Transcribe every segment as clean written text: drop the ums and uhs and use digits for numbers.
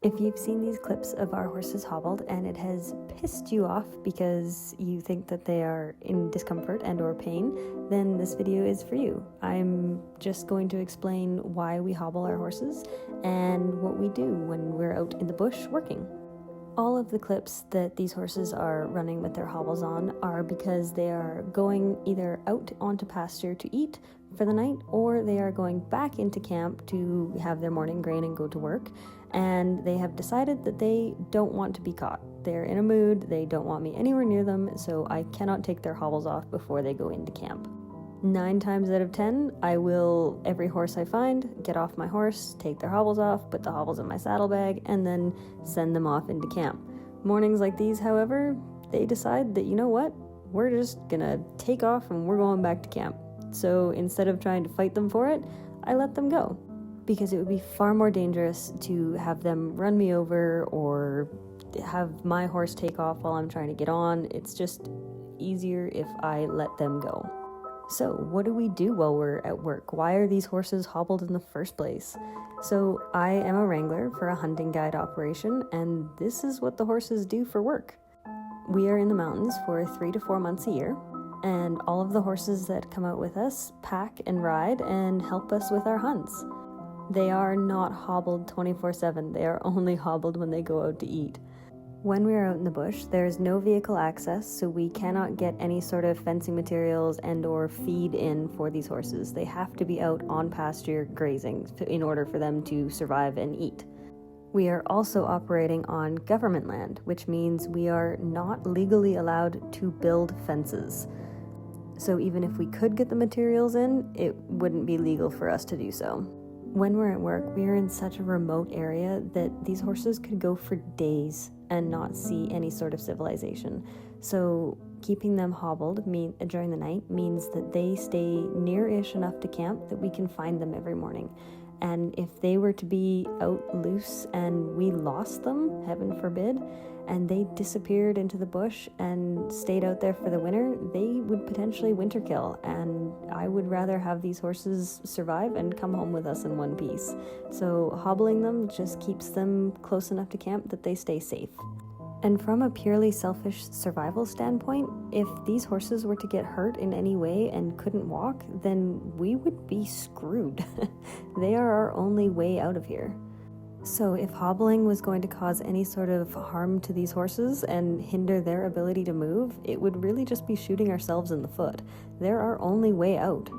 If you've seen these clips of our horses hobbled and it has pissed you off because you think that they are in discomfort and or pain, then this video is for you. I'm just going to explain why we hobble our horses and what we do when we're out in the bush working. All of the clips that these horses are running with their hobbles on are because they are going either out onto pasture to eat for the night, or they are going back into camp to have their morning grain and go to work, and they have decided that they don't want to be caught. They're in a mood, they don't want me anywhere near them, so I cannot take their hobbles off before they go into camp. 9 times out of 10, I will, every horse I find, get off my horse, take their hobbles off, put the hobbles in my saddlebag, and then send them off into camp. Mornings like these, however, they decide that, you know what, we're just gonna take off and we're going back to camp. So instead of trying to fight them for it, I let them go. Because it would be far more dangerous to have them run me over or have my horse take off while I'm trying to get on. It's just easier if I let them go. So what do we do while we're at work? Why are these horses hobbled in the first place? So I am a wrangler for a hunting guide operation, and this is what the horses do for work. We are in the mountains for 3 to 4 months a year, and all of the horses that come out with us pack and ride and help us with our hunts. They are not hobbled 24/7. They are only hobbled when they go out to eat. When we are out in the bush, there is no vehicle access, so we cannot get any sort of fencing materials and or feed in for these horses. They have to be out on pasture grazing in order for them to survive and eat. We are also operating on government land, which means we are not legally allowed to build fences. So even if we could get the materials in, it wouldn't be legal for us to do so. When we're at work, we are in such a remote area that these horses could go for days and not see any sort of civilization. So keeping them hobbled during the night means that they stay near-ish enough to camp that we can find them every morning. And if they were to be out loose and we lost them, heaven forbid, and they disappeared into the bush and stayed out there for the winter, they would potentially winter kill, and I would rather have these horses survive and come home with us in one piece. So hobbling them just keeps them close enough to camp that they stay safe. And from a purely selfish survival standpoint, if these horses were to get hurt in any way and couldn't walk, then we would be screwed. They are our only way out of here. So if hobbling was going to cause any sort of harm to these horses and hinder their ability to move, it would really just be shooting ourselves in the foot. They're our only way out.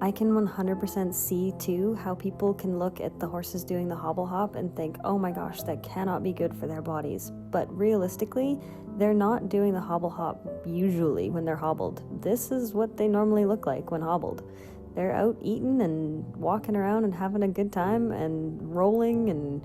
I can 100% see too how people can look at the horses doing the hobble hop and think, oh my gosh, that cannot be good for their bodies. But realistically, they're not doing the hobble hop usually when they're hobbled. This is what they normally look like when hobbled. They're out eating and walking around and having a good time and rolling and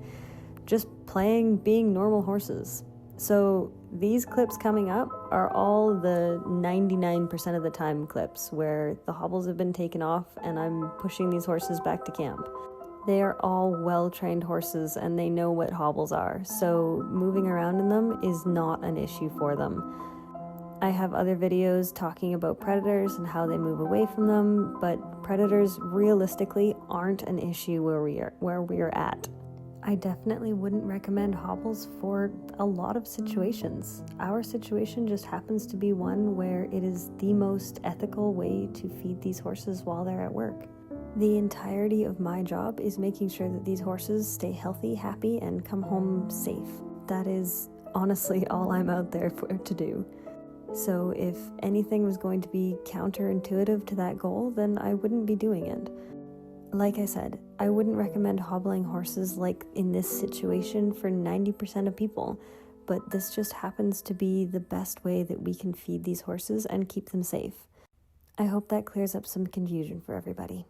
just playing, being normal horses. So these clips coming up are all the 99% of the time clips where the hobbles have been taken off and I'm pushing these horses back to camp. They are all well-trained horses and they know what hobbles are, so moving around in them is not an issue for them. I have other videos talking about predators and how they move away from them, but predators realistically aren't an issue where we are at. I definitely wouldn't recommend hobbles for a lot of situations. Our situation just happens to be one where it is the most ethical way to feed these horses while they're at work. The entirety of my job is making sure that these horses stay healthy, happy, and come home safe. That is honestly all I'm out there to do. So if anything was going to be counterintuitive to that goal, then I wouldn't be doing it. Like I said, I wouldn't recommend hobbling horses like in this situation for 90% of people, but this just happens to be the best way that we can feed these horses and keep them safe. I hope that clears up some confusion for everybody.